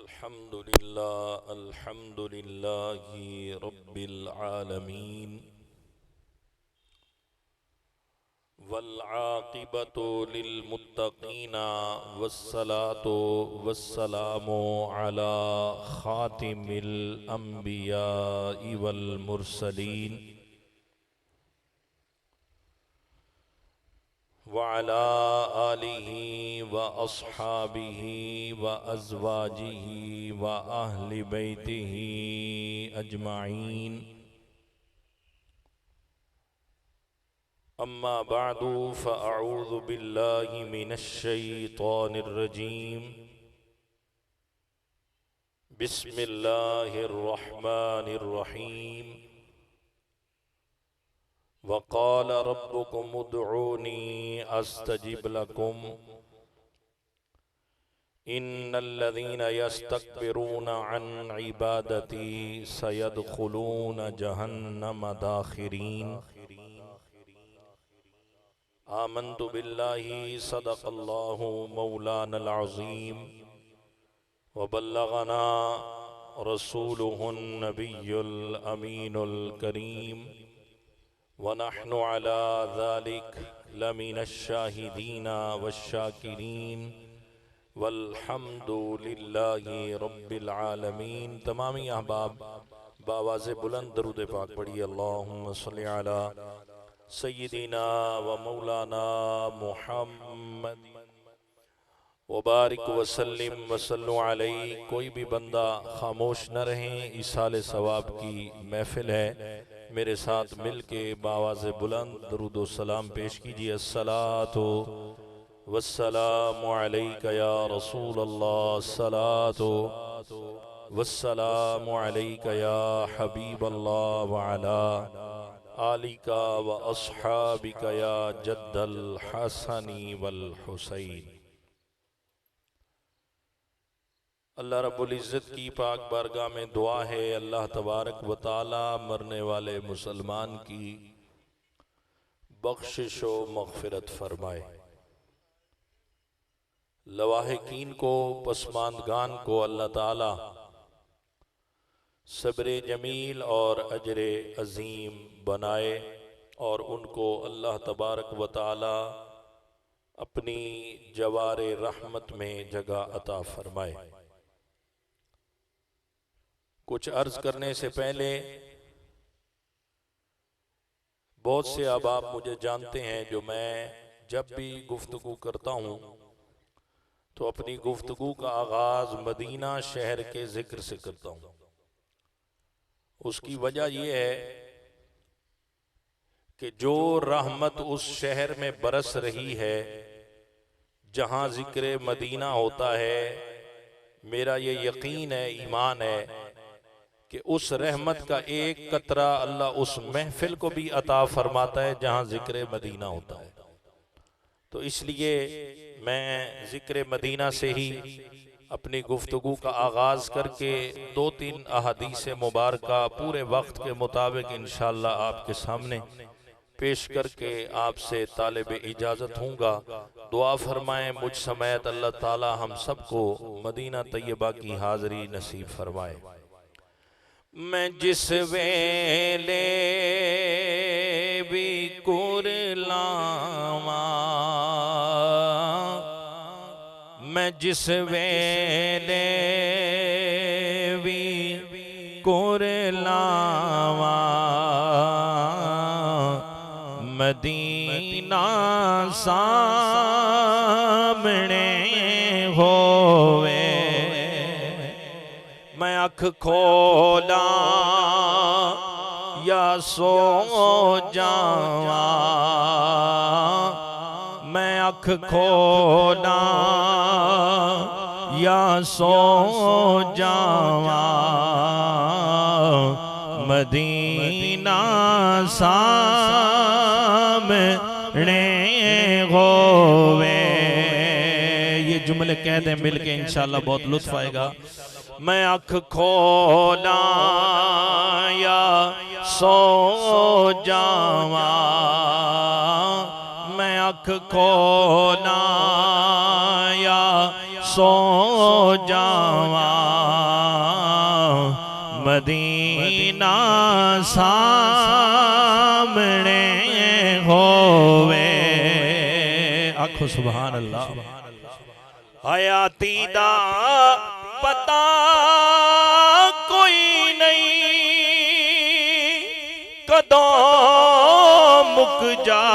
अल्हम्दुलिल्लाहि रब्बिल आलमीन वल आक़िबतु लिल मुत्तक़ीना वस्सलातु वस्सलामु अला ख़ातिमिल अंबियाइ वल मुरसलीन व अला आलिहि व अस्हाबिहि व अज़वाजिहि व अहलि बैतिहि अजमाइन। अम्मा बादु फ़अऊज़ु बिल्लाहि मिनश शैतानिर रजीम। बिस्मिल्लाहिर रहमानिर रहीम। वक़ाल रब्बुकुम उदऊनी अस्तजिब लकुम इन्नल्लज़ीना यस्तकबिरूना अन इबादती सयदखुलून जहन्नम दाखिरीन। आमन्तु बिल्लाहि सदक़ल्लाहु मौलानल अज़ीम व बल्लगना रसूलुहुन नबियुल अमीनुल करीम व नहनु अला ज़ालिक लमिनश शाहिदीना वश्शाकिरीन वल्हम्दुलिल्लाहि रब्बिल आलमीन। तमामी अहबाब बावाज़े बुलंद दरूद पाक पढ़िए। अल्लाहुम्मा सल्लि अला सय्यिदिना व मौलाना मुहम्मद व बारिक वसल्लिम वसल्लु अलैहि। कोई भी बंदा खामोश न रहें, इसाले सवाब की महफिल है। मेरे साथ मिल के बावाज़े बुलंद दरूद व सलाम पेश कीजिए। अस्सलातु वस्सलामु अलैका या रसूल अल्लाह, अस्सलातु वस्सलामु अलैका या हबीब अल्लाह व अला आलिका व अस्हाबिका या जद्दल हसनी वल हुसैन। अल्लाह रब्बुल इज़्ज़त की पाक बारगाह में दुआ है, अल्लाह तबारक व ताला मरने वाले मुसलमान की बख्शिश व मग़फ़िरत फरमाए। लवाहिकीन को, पसमानदगान को अल्लाह ताला सब्र जमील और अजर अजीम बनाए और उनको अल्लाह तबारक व ताला अपनी जवारे रहमत में जगह अता फरमाए। कुछ अर्ज करने से पहले, बहुत से अहबाब मुझे जानते हैं जो मैं जब भी गुफ्तगू करता हूँ तो अपनी गुफ्तगू का आगाज मदीना शहर के जिक्र से करता हूँ। उसकी वजह यह है कि जो रहमत उस शहर में बरस रही है जहाँ जिक्र मदीना होता है, मेरा ये यकीन है, ईमान है कि उस रहमत का एक कतरा अल्लाह उस महफिल को भी अता फरमाता है जहाँ जिक्र मदीना होता है। तो इसलिए मैं जिक्र मदीना से ही अपनी गुफ्तगू का आगाज करके 2-3 अहादीस मुबारका पूरे वक्त के मुताबिक इंशाअल्लाह आपके सामने पेश करके आपसे तालिब इजाज़त हूँगा। दुआ फरमाएं मुझ समेत अल्लाह ताला हम सबको मदीना तैयबा की हाज़री नसीब फरमाए। मैं जिस वेले भी कुरलावा, मैं जिस वेले भी कुरलावा, मदीना सामने होवे, मैं अख खोला या सो जावा, मैं अख खोला या सो जावा, मदीना सामने होवे। ये जुमले कह दें मिल के इंशाअल्लाह बहुत लुत्फ आएगा। मैं अख खोला या सो जावा, मैं अख खोला या सो जावा मदीना सामने होवे। आखो सुभान अल्लाह। हयाती दा पता कोई नहीं कदों मुक जा।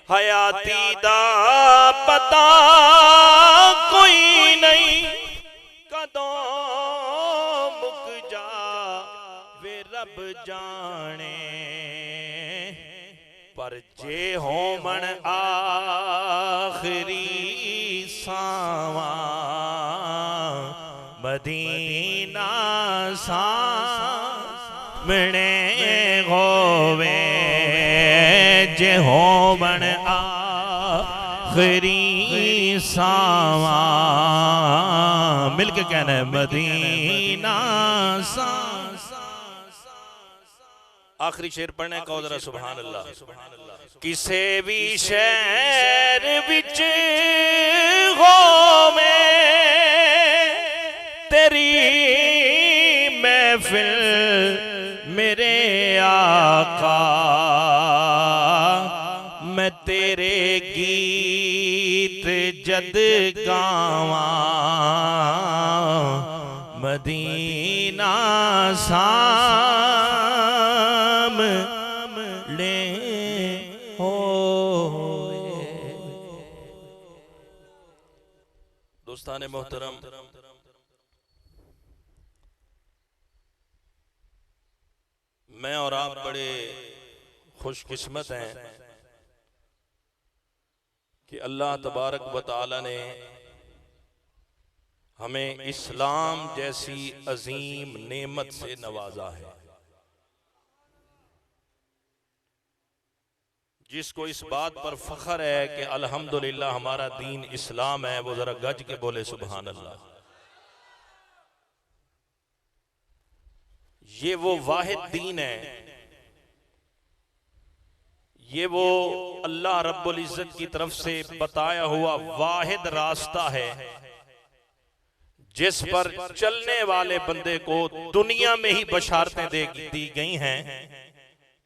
हयाती दा पता कोई नहीं कदों मुक जा वे रब जाने। पर जे होमन आखिरी सावा मदीना सामने होवे। जे होमन आखिरी सावा मिलके कहना मदीना सा। आखिरी शेर पढ़ने का जरा सुभान अल्लाह। किसे भी शहर विच हो में तेरी महफिल मेरे आका। मैं तेरे गीत जद गावा मदीना सामने हो। दोस्ताने मोहतरम, मैं और आप बड़े खुशकिस्मत हैं कि अल्लाह तबारक व तआला ने हमें इस्लाम जैसी अजीम नेमत से नवाजा है। जिसको इस बात पर फख्र है कि अल्हम्दुलिल्लाह हमारा दीन इस्लाम है, वो जरा गज के बोले सुभान अल्लाह। ये वो वाहिद दीन है, ये वो अल्लाह रब्बुल इज्जत की तरफ से बताया हुआ वाहिद रास्ता है जिस पर चलने वाले बंदे को दुनिया में ही बशारतें दी गई हैं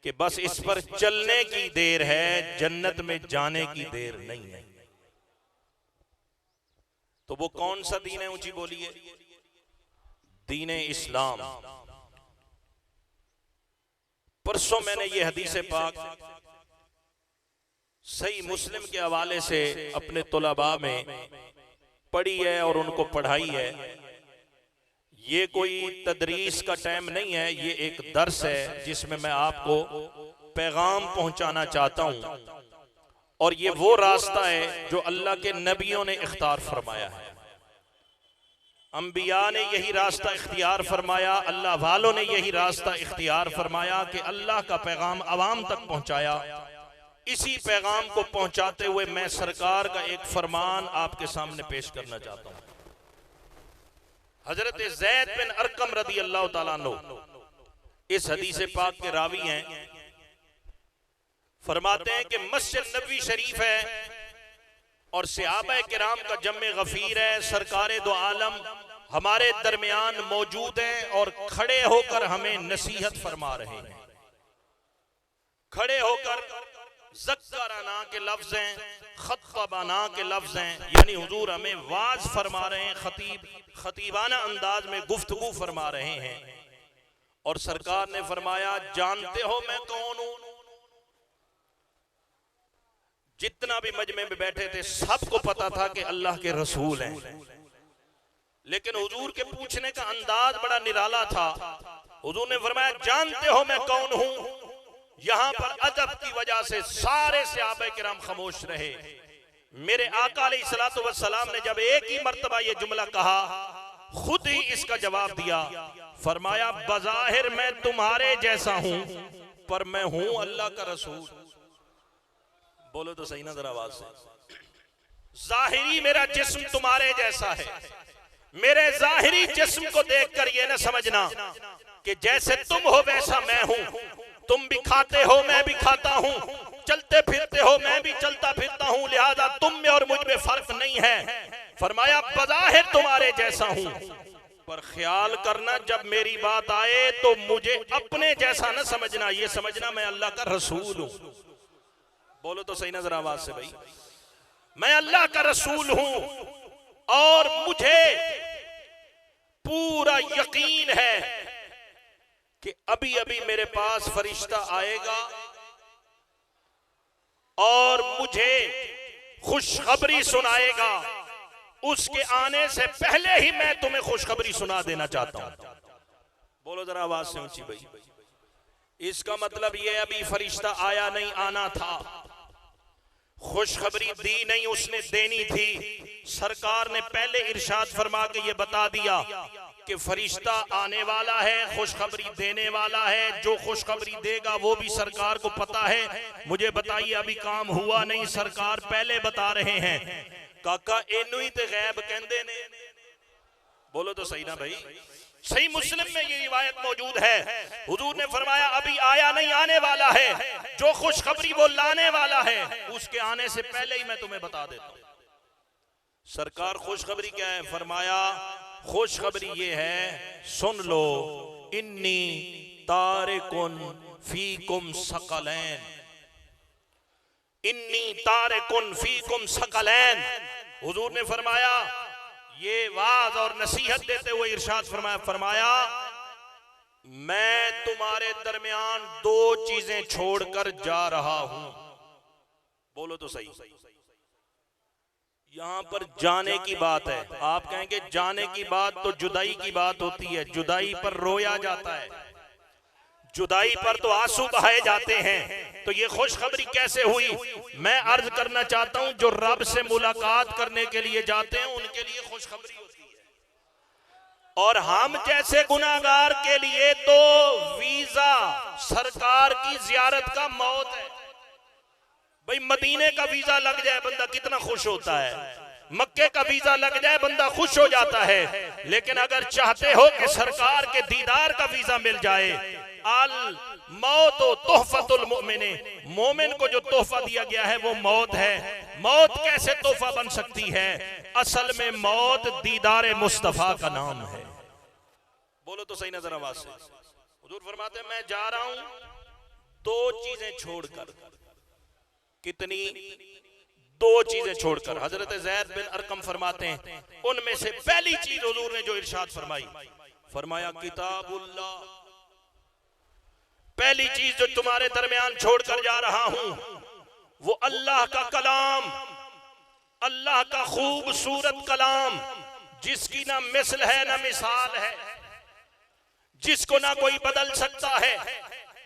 कि बस इस पर चलने की देर है, जन्नत में जाने की देर नहीं है। तो वो कौन सा दीन है? ऊंची बोलिए। दीन इस्लाम। परसों मैंने ये हदीस पाक सही मुस्लिम के हवाले से अपने तुलबा में पढ़ी है और उनको पढ़ाई है। ये कोई तदरीस का टाइम नहीं है, ये एक दर्स है जिसमें मैं आपको पैगाम पहुंचाना चाहता हूं। और ये वो रास्ता है जो अल्लाह के नबियों ने इख्तियार फरमाया है। अंबिया ने यही रास्ता इख्तियार फरमाया, अल्लाह वालों ने यही रास्ता इख्तियार फरमाया कि अल्लाह का पैगाम अवाम तक पहुंचाया। इसी पैगाम को पहुंचाते हुए मैं सरकार का एक फरमान आपके सामने पेश करना चाहता हूं। हजरत ज़ैद बिन अरकम रदी अल्लाह ताला अन्हु इस हदीस पाक के रावी हैं। फरमाते हैं कि मस्जिद नबवी शरीफ है और सहाबा किराम का जम्मे गफीर है। सरकारे दो आलम हमारे दरमियान मौजूद हैं और खड़े होकर हमें नसीहत फरमा रहे हैं। खड़े होकर ज़क्कराना के लफ्ज़ हैं, खत्तबाना के लफ्ज़ हैं, यानी हुजूर हमें वाज फरमा रहे हैं, खतीबाना अंदाज में गुफ्तगू फरमा रहे हैं। और सरकार ने फरमाया, जानते हो मैं कौन हूं? जितना भी मजमे में बैठे थे सबको पता था कि अल्लाह के रसूल हैं, लेकिन हुजूर के पूछने का अंदाज बड़ा निराला था। हुजूर ने फरमाया, जानते हो मैं कौन हूं? यहां पर अदब की वजह से सारे सहाबा किराम खामोश रहे। मेरे आका अलैहिस्सलातु वस्सलाम ने जब एक ही मर्तबा ये जुमला कहा, खुद ही इसका जवाब दिया। फरमाया, बज़ाहिर मैं तुम्हारे जैसा हूं पर मैं हूं अल्लाह का रसूल। बोलो तो सही ना जरा आवाज से। जाहिरी मेरा जिस्म तुम्हारे जैसा है, मेरे जाहिरी जिस्म को देखकर ये ना समझना कि जैसे तुम हो वैसा मैं हूं। तुम भी खाते हो, मैं भी खाता हूं। चलते फिरते हो, मैं भी चलता फिरता हूं, लिहाजा तुम में और मुझ में फर्क नहीं है। फरमाया बज़ाहिर तुम्हारे जैसा हूं, पर ख्याल करना जब मेरी बात आए तो मुझे अपने जैसा न समझना, ये समझना मैं अल्लाह का रसूल हूं। बोलो तो सही नजर आवाज से भाई, मैं अल्लाह का रसूल हूं और मुझे पूरा यकीन है कि अभी अभी मेरे पास फरिश्ता आएगा और मुझे खुशखबरी सुनाएगा। उसके आने से पहले ही मैं तुम्हें खुशखबरी सुना देना चाहता हूं। बोलो जरा आवाज से ऊंची भाई। इसका मतलब यह अभी फरिश्ता आया नहीं, आना था, खुशखबरी दी नहीं, उसने देनी थी। सरकार ने पहले इरशाद फरमा के ये बता दिया कि फरिश्ता आने वाला है, खुशखबरी देने वाला है। जो खुशखबरी देगा वो भी सरकार को पता है। मुझे बताइए अभी काम हुआ नहीं, सरकार पहले बता रहे हैं। काका इनू ही ते गैब कहंदे ने। बोलो तो सही ना भाई। सही मुस्लिम में ये रिवायत मौजूद है, हुजूर ने फरमाया अभी आया नहीं, आने वाला है। जो खुशखबरी वो लाने वाला है, उसके आने से पहले ही मैं तुम्हें बता देता हूं। सरकार खुशखबरी क्या है? फरमाया खुशखबरी ये है, सुन लो, इन्नी तारिकुन फीकुम सकलैन, इन्नी तारिकुन फीकुम सकलैन। हुजूर ने फरमाया, ये वाज और नसीहत देते हुए इरशाद फरमाया मैं तुम्हारे दरमियान दो चीजें छोड़कर जा रहा हूं। बोलो तो सही। यहां पर जाने की बात है। आप कहेंगे जाने की बात तो जुदाई की बात होती है, जुदाई पर रोया जाता है, जुदाई पर तो आंसू बहाए जाते हैं। तो ये खुशखबरी कैसे हुई? मैं अर्ज करना चाहता हूं, जो रब से मुलाकात करने के लिए जाते हैं उनके लिए खुशखबरी होती है, और हम जैसे गुनाहगार के लिए तो वीजा सरकार की जियारत का मौत है। भाई मदीने का वीजा लग जाए बंदा कितना खुश होता है, मक्के का वीजा लग जाए बंदा खुश हो जाता है। लेकिन अगर चाहते हो कि सरकार के दीदार का वीजा मिल जाए, अल मौत तोहफतुल मोमिन, मोमिन को जो तोहफा दिया गया है वो मौत है। मौत कैसे तोहफा बन सकती है? असल में मौत दीदार मुस्तफा का नाम है। बोलो तो सही नजर आवाज से। हुजूर फरमाते हैं मैं जा रहा हूं दो चीजें छोड़कर। कितनी? दो चीजें छोड़कर। हजरत ज़ैद बिन अरकम फरमाते हैं उनमें से पहली चीज हुजूर ने जो इरशाद फरमाई, फरमाया किताबुल्लाह, पहली चीज जो तुम्हारे दरमियान छोड़कर जा रहा हूं वो अल्लाह का कलाम, अल्लाह का खूबसूरत कलाम, जिसकी ना मिसल है ना मिसाल है, जिसको ना कोई बदल सकता है,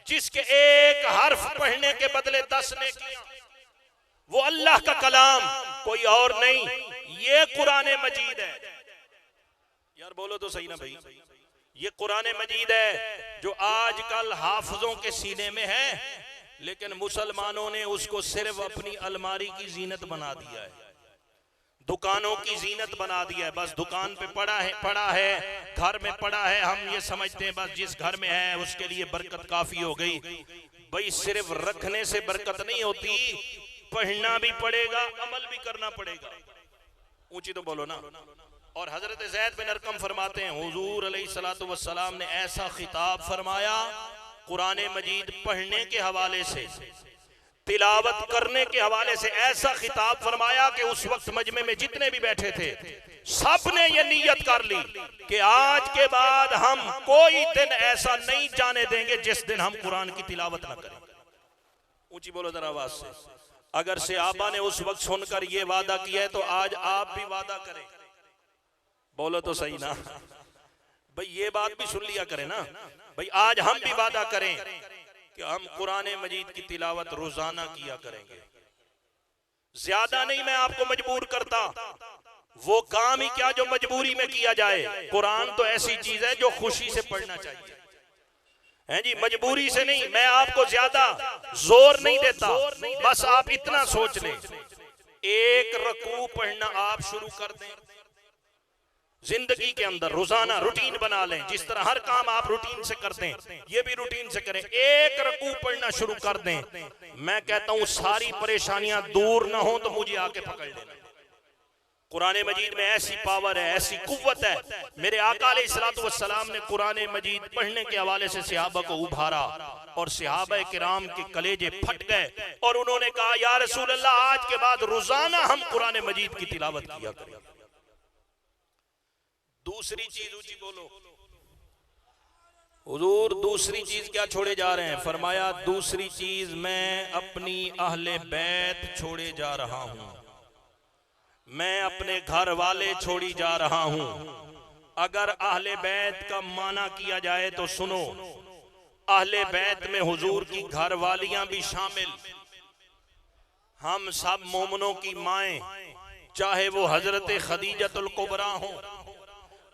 जिसके एक हर्फ पढ़ने के बदले 10 नेकियां। वो अल्लाह का कलाम, कोई और नहीं, ये कुरान मजीद है। यार बोलो तो सही ना भाई। ये कुरान मजीद है जो आजकल हाफिजों के सीने में है, लेकिन मुसलमानों ने उसको सिर्फ अपनी अलमारी की जीनत बना दिया है, दुकानों की जीनत बना दिया है। बस दुकान पे पड़ा है, घर में पड़ा है, हम ये समझते हैं बस जिस घर में है उसके लिए बरकत काफी हो गई। भाई सिर्फ रखने से बरकत नहीं होती, पढ़ना भी पड़ेगा, अमल भी करना पड़ेगा। ऊंची तो बोलो ना। और हजरत ज़ैद बिन अरकम फरमाते हैं हुजूर अलैहिस्सलातु वस्सलाम ने ऐसा खिताब फरमाया कुरान मजीद पढ़ने के हवाले से, तिलावत करने के हवाले से, ऐसा खिताब फरमाया कि उस वक्त मजमे में जितने भी बैठे थे सब ने ये नियत कर ली कि आज के बाद हम कोई दिन ऐसा नहीं जाने देंगे जिस दिन हम कुरान की तिलावत ना करें। ऊंची बोलो जरा आवाज से। अगर से आपा ने उस वक्त सुनकर ये वादा किया है तो आज आप भी वादा करें। बोलो तो सही ना भाई, ये बात भी सुन लिया करें ना भाई। आज हम भी वादा करें कि हम कुरान मजीद की तिलावत रोजाना किया करेंगे। ज्यादा नहीं, मैं आपको मजबूर करता, वो काम ही क्या जो मजबूरी में किया जाए। कुरान तो ऐसी चीज है जो खुशी से पढ़ना चाहिए, है जी, मजबूरी से नहीं। मैं आपको ज्यादा जोर नहीं देता, बस आप इतना सोच लें, एक रकू पढ़ना आप शुरू कर दें, जिंदगी के अंदर रोजाना रूटीन बना लें। जिस तरह हर काम आप रूटीन से करते हैं, ये भी रूटीन से करें। एक रकू पढ़ना शुरू कर दें, मैं कहता हूं सारी परेशानियां दूर ना हो तो मुझे आके पकड़ लेना। कुरान मजीद में ऐसी पावर है, ऐसी कुव्वत है। मेरे आका अलैहिस्सलातु वस्सलाम ने कुरान मजीद पढ़ने के हवाले से सहाबा को उभारा और सहाबा किराम के कलेजे फट गए और उन्होंने कहा, या रसूल अल्लाह, आज के बाद रोजाना हम कुरान मजीद की तिलावत किया करें। दूसरी चीज ऊंची बोलो हुजूर, दूसरी चीज क्या छोड़े जा रहे हैं? फरमाया, दूसरी चीज मैं अपनी अहले बैत छोड़े जा रहा हूं, मैं अपने घर वाले छोड़ी जा रहा हूं। अगर अहले बैत का माना किया जाए तो सुनो, अहले बैत में हुजूर की घर वालियां भी शामिल। हम सब मोमनों की माएं, चाहे वो हजरत खदीजतुल कुबरा हो,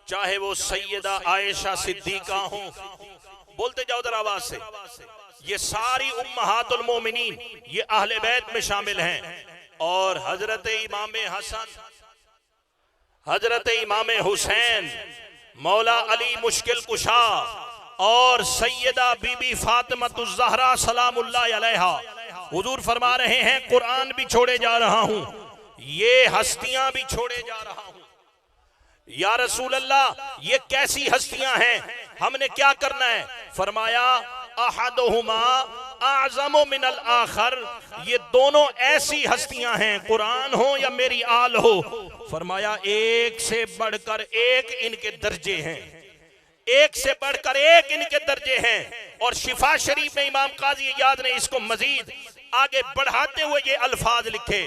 चाहे वो सैयदा आयशा सिद्दीका हो, बोलते जाओ जरा आवाज से, ये सारी उम्महातुल मोमिनीन ये अहले बैत में शामिल हैं। और हजरत इमाम हसन, हजरत इमाम हुसैन, मौला अली मुश्किल कुशा और सैयदा बीबी फातिमातुज़ ज़हरा सलामुल्लाह अलैहा, हुजूर फरमा रहे हैं कुरान भी छोड़े जा रहा हूं, ये हस्तियां भी छोड़े जा रहा हूं। या रसूल अल्लाह, ये कैसी हस्तियां हैं, हमने क्या करना है? फरमाया, अहदुहुमा आज़मु मिनल आखर, ये दोनों ऐसी हस्तियां हैं, कुरान हो या मेरी आल हो। फरमाया, एक से बढ़कर एक इनके दर्जे हैं, एक से बढ़कर एक इनके दर्जे हैं। और शिफा शरीफ में इमाम काजी इयाद ने इसको मजीद आगे बढ़ाते हुए ये अल्फाज लिखे।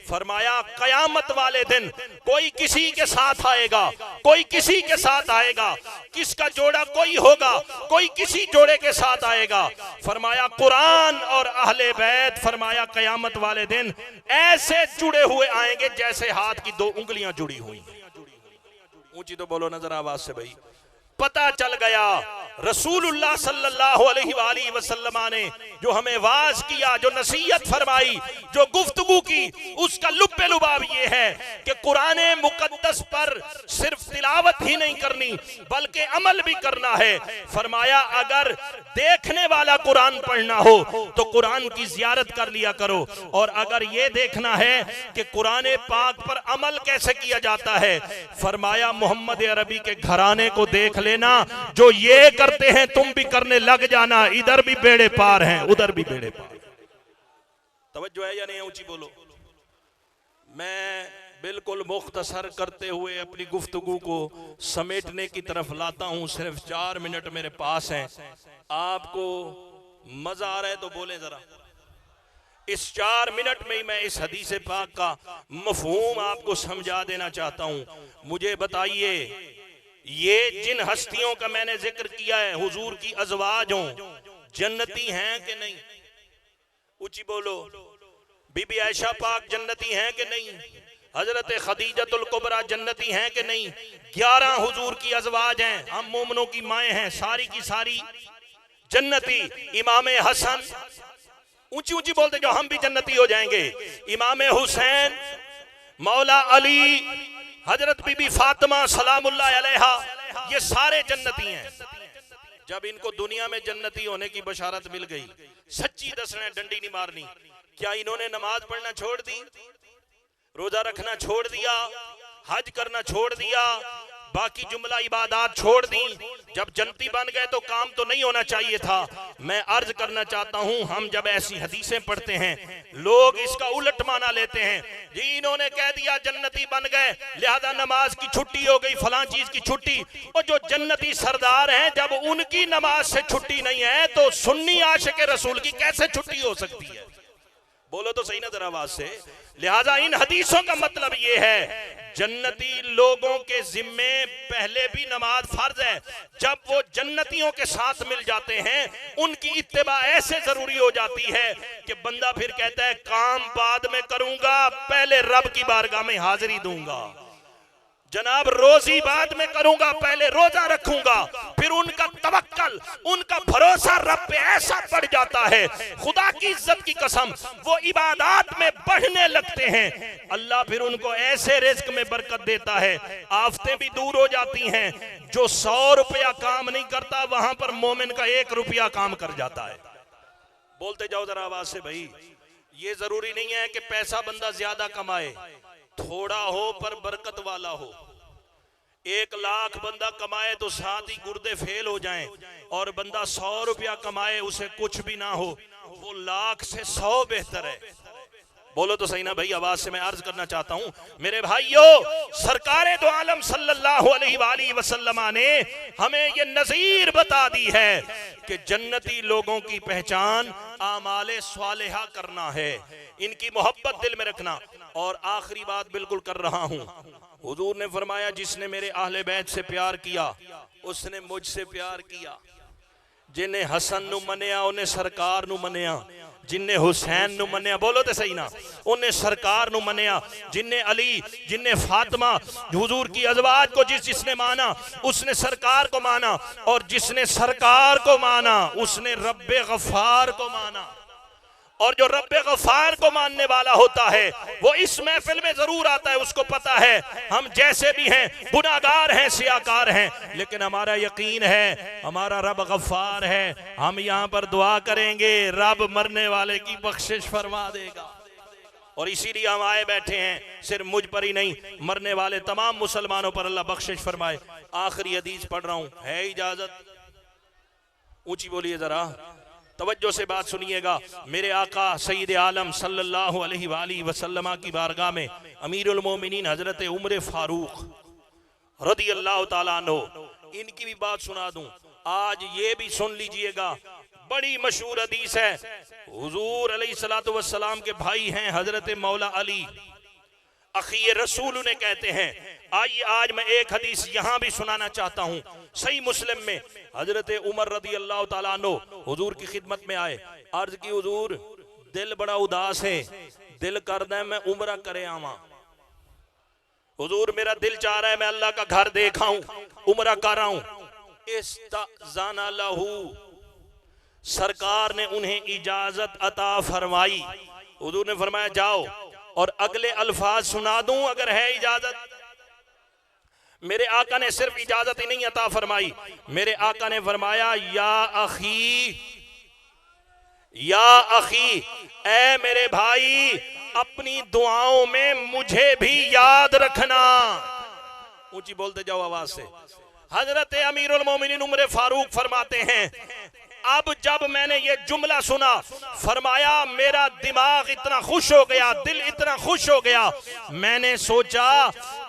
फरमाया, कयामत वाले दिन कोई किसी के साथ आएगा, कोई किसी के साथ आएगा, किसका जोड़ा कोई होगा, कोई किसी जोड़े के साथ आएगा। फरमाया, कुरान और अहले बैत, फरमाया कयामत वाले दिन ऐसे जुड़े हुए आएंगे जैसे हाथ की दो उंगलियां जुड़ी हुई। ऊंची तो बोलो नजर आवाज से भाई। पता चल गया रसूलुल्लाह सल्लल्लाहु अलैहि वसल्लम ने जो हमें वाज किया, जो नसीहत फरमाई, जो गुफ्तगू की, उसका लुब्बे लुबाब ये है कि कुरान मुकद्दस पर सिर्फ तिलावत ही नहीं करनी बल्कि अमल भी करना है। फरमाया, अगर देखने वाला कुरान पढ़ना हो तो कुरान की जियारत कर लिया करो, और अगर ये देखना है कि कुरान पाक पर अमल कैसे किया जाता है, फरमाया मोहम्मद अरबी के घराने को देख लेना, जो ये करते हैं तुम भी करने लग जाना, इधर भी बेड़े पार हैं उधर भी बेड़े पार। तवज्जो है या नहीं? ऊंची बोलो। मैं बिल्कुल मुख्तसर करते हुए अपनी गुफ्तगू को समेटने की तरफ लाता हूं। सिर्फ 4 मिनट मेरे पास हैं। आपको मजा आ रहा है तो बोले जरा। इस 4 मिनट में ही मैं इस हदीस पाक का मफहूम आपको समझा देना चाहता हूं। मुझे बताइए, ये जिन हस्तियों का मैंने जिक्र किया है, हुजूर की अज़वाज हों, जन्नती हैं कि नहीं? ऊंची बोलो। बीबी आयशा पाक जन्नती हैं कि नहीं? हजरत खदीजतुल कुबरा जन्नती हैं कि नहीं? 11 हुजूर की अज़वाज हैं, हम मोमनों की माएँ हैं, सारी की सारी जन्नती। इमाम हसन, ऊंची ऊंची बोलते जो हम भी जन्नती हो जाएंगे। इमाम हुसैन, मौला अली, हजरत बीबी फातिमा सलामुल्लाह अलैहा, ये सारे जन्नती हैं। जब इनको दुनिया में जन्नती होने की बशारत मिल गई, सच्ची दसना डंडी नहीं मारनी, क्या इन्होंने नमाज पढ़ना छोड़ दी, रोजा रखना छोड़ दिया, हज करना छोड़ दिया, बाकी जुमला इबादत छोड़ दी? जब जन्नती बन गए तो काम तो नहीं होना चाहिए था। मैं अर्ज करना चाहता हूं, हम जब ऐसी हदीसें पढ़ते हैं लोग इसका उलट माना लेते हैं, जी इन्होंने कह दिया जन्नती बन गए लिहाजा नमाज की छुट्टी हो गई, फलां चीज की छुट्टी। और जो जन्नती सरदार हैं, जब उनकी नमाज से छुट्टी नहीं है तो सुन्नी आशिक रसूल की कैसे छुट्टी हो सकती है? बोलो तो सही ना जरा आवाज से। लिहाजा इन हदीसों का मतलब ये है, जन्नती लोगों के जिम्मे पहले भी नमाज फर्ज है। जब वो जन्नतियों के साथ मिल जाते हैं, उनकी इत्तिबा ऐसे जरूरी हो जाती है कि बंदा फिर कहता है काम बाद में करूंगा, पहले रब की बारगाह में हाजिरी दूंगा। जनाब रोजी बाद में करूंगा, पहले रोजा रखूंगा, फिर उनका तवक्कल, उनका भरोसा रब पे ऐसा बढ़ जाता है, खुदा की इज्जत की कसम, वो इबादत में बढ़ने लगते हैं। अल्लाह फिर उनको ऐसे रिज्क में बरकत देता है, आफतें भी दूर हो जाती हैं। जो 100 रुपया काम नहीं करता, वहां पर मोमिन का 1 रुपया काम कर जाता है। बोलते जाओ जरा आवाज से भाई। ये जरूरी नहीं है कि पैसा बंदा ज्यादा कमाए, थोड़ा हो पर बरकत वाला हो। 1 लाख बंदा कमाए तो साथ ही गुर्दे फेल हो जाएं, और बंदा 100 रुपया कमाए उसे कुछ भी ना हो, वो लाख से 100 बेहतर है। बोलो तो सही ना भाई। आवाज से मैं अर्ज करना चाहता हूं मेरे भाइयों, सरकारे दो आलम सल्लल्लाहु अलैहि वसल्लम ने हमें ये नजीर बता दी है कि जन्नती लोगों की पहचान आमाले स्वालिहा करना है, इनकी मोहब्बत दिल में रखना। और आखिरी बात बिल्कुल कर रहा हूं, हुजूर ने फरमाया जिसने मेरे अहले बैत से प्यार किया उसने मुझसे प्यार किया। जिन्हें हसन नू मनिया उन्हें सरकार नू मनिया, जिन्हें हुसैन नू मनिया, बोलो तो सही ना, उन्हें सरकार नू मनिया। जिन्हें अली, जिन्हें फातिमा, हुजूर की अज़वाज को जिसने माना उसने सरकार को माना, और जिसने सरकार को माना उसने रब्बे गफ्फार को माना। और जो रब्बे गफ्फार को मानने वाला होता है वो इस महफिल में जरूर आता है, उसको पता है हम जैसे भी हैं गुनाहगार हैं, सियाकार हैं, लेकिन हमारा यकीन है हमारा रब गफ्फार है। हम यहाँ पर दुआ करेंगे, रब मरने वाले की बख्शिश फरमा देगा। और इसीलिए हम आए बैठे हैं, सिर्फ मुझ पर ही नहीं, मरने वाले तमाम मुसलमानों पर अल्लाह बख्शिश फरमाए। आखिरी हदीस पढ़ रहा हूं, है इजाजत? ऊंची बोलिए जरा, तवज्जो से बात सुनिएगा। मेरे आका सईद आलम सल्लल्लाहु अलैहि वसल्लम की बारगाह में अमीरुल मोमिनीन हजरत उमर फारूक रदी अल्लाह ताला अन्हु, इनकी भी बात सुना दूं। आज ये भी सुन लीजिएगा, बड़ी मशहूर हदीस है। हुजूर अलैहिस्सलातु वस्सलाम के भाई हैं हजरत मौला अली अखी रसूल उन्हें कहते हैं। आइए आज मैं एक हदीस यहां भी सुनाना चाहता हूं। सही मुस्लिम में हजरत उमर रदी अल्लाह ताला अन्हु हुजूर की खिदमत में आए, अर्ज की हुजूर दिल बड़ा उदास है, दिल करदा है मैं उमरा करे आवा। हुजूर मेरा दिल चाह रहा है मैं अल्लाह का घर देखा हूं, उमरा कर आऊं। इस्ताज़ाना लहू, सरकार ने उन्हें इजाजत अता फरमाई। हुजूर ने फरमाया जाओ, और अगले अल्फाज सुना दूं अगर है इजाजत। मेरे आका ने सिर्फ इजाजत ही नहीं अता फरमाई, मेरे आका ने फरमाया या अखी, या अखी, ऐ मेरे भाई अपनी दुआओं में मुझे भी याद रखना। ऊंची बोलते जाओ आवाज से। हजरत अमीरुल मोमिनीन उमर फारूक फरमाते हैं, अब जब मैंने ये जुमला सुना, फरमाया मेरा दिमाग इतना खुश हो गया, दिल इतना खुश हो गया, मैंने सोचा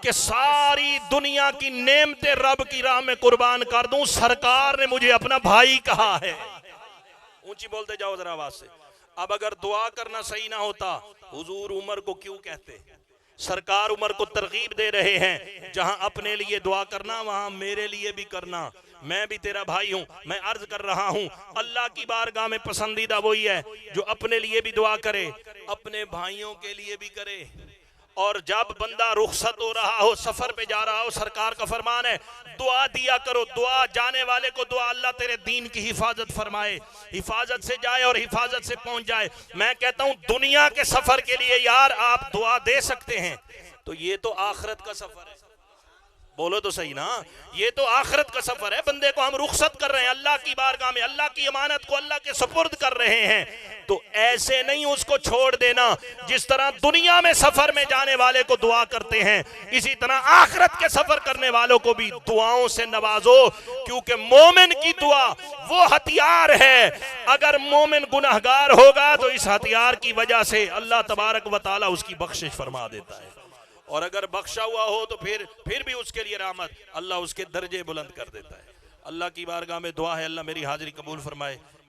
कि सारी दुनिया की नेमतें रब की राह में कुर्बान कर दूं, सरकार ने मुझे अपना भाई कहा है। ऊंची बोलते जाओ जरा आवाज से। अब अगर दुआ करना सही ना होता, हुजूर उमर को क्यों कहते? सरकार उमर को तरगीब दे रहे हैं, जहां अपने लिए दुआ करना वहां मेरे लिए भी करना, मैं भी तेरा भाई हूं। मैं अर्ज कर रहा हूं, अल्लाह की बारगाह में पसंदीदा वही है जो अपने लिए भी दुआ करे, अपने भाइयों के लिए भी करे। और जब बंदा रुखसत हो रहा हो, सफर पे जा रहा हो, सरकार का फरमान है दुआ दिया करो, दुआ जाने वाले को दुआ, अल्लाह तेरे दीन की हिफाजत फरमाए, हिफाजत से जाए और हिफाजत से पहुंच जाए। मैं कहता हूं दुनिया के सफर के लिए यार आप दुआ दे सकते हैं, तो ये तो आखिरत का सफर है। बोलो तो सही ना, ये तो आखिरत का सफर है। बंदे को हम रुखसत कर रहे हैं अल्लाह की बारगाह में, अल्लाह की अमानत को अल्लाह के सुपुर्द कर रहे हैं, तो ऐसे नहीं उसको छोड़ देना। जिस तरह दुनिया में सफर में जाने वाले को दुआ करते हैं, इसी तरह आखिरत के सफर करने वालों को भी दुआओं से नवाजो, क्योंकि मोमिन की दुआ वो हथियार है। अगर मोमिन गुनहगार होगा तो इस हथियार की वजह से अल्लाह तबारक व तआला उसकी बख्शिश फरमा देता है, और अगर बख्शा हुआ हो तो फिर भी उसके लिए रहमत, अल्लाह उसके दर्जे बुलंद कर देता है। अल्लाह की बारगाह में दुआ है अल्लाह मेरी हाजिरी कबूल फरमाए।